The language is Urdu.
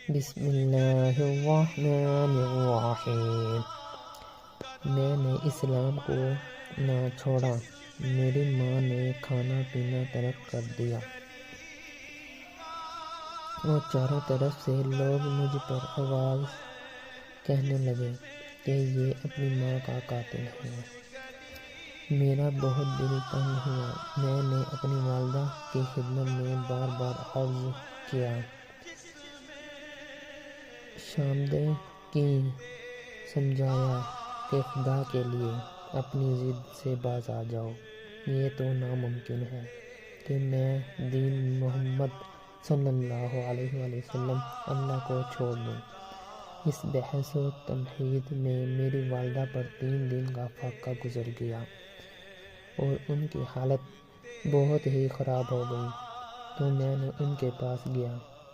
بسم اللہ الرحمن الرحیم۔ میں نے اسلام کو نہ چھوڑا، میری ماں نے کھانا پینا ترک کر دیا اور چاروں طرف سے لوگ مجھ پر آواز کہنے لگے کہ یہ اپنی ماں کا قاتل ہے۔ میرا بہت دل تنگ ہوا۔ میں نے اپنی والدہ کی خدمت میں بار بار عرض کیا، شامدہ کی سمجھایا کہ خدا کے لیے اپنی ضد سے باز آ جاؤ، یہ تو ناممکن ہے کہ میں دین محمد صلی اللہ علیہ وسلم اللہ کو چھوڑ دوں۔ اس بحث و تمہید میں میری والدہ پر 3 دن کا فاقہ گزر گیا اور ان کی حالت بہت ہی خراب ہو گئی، تو میں نے ان کے پاس گیا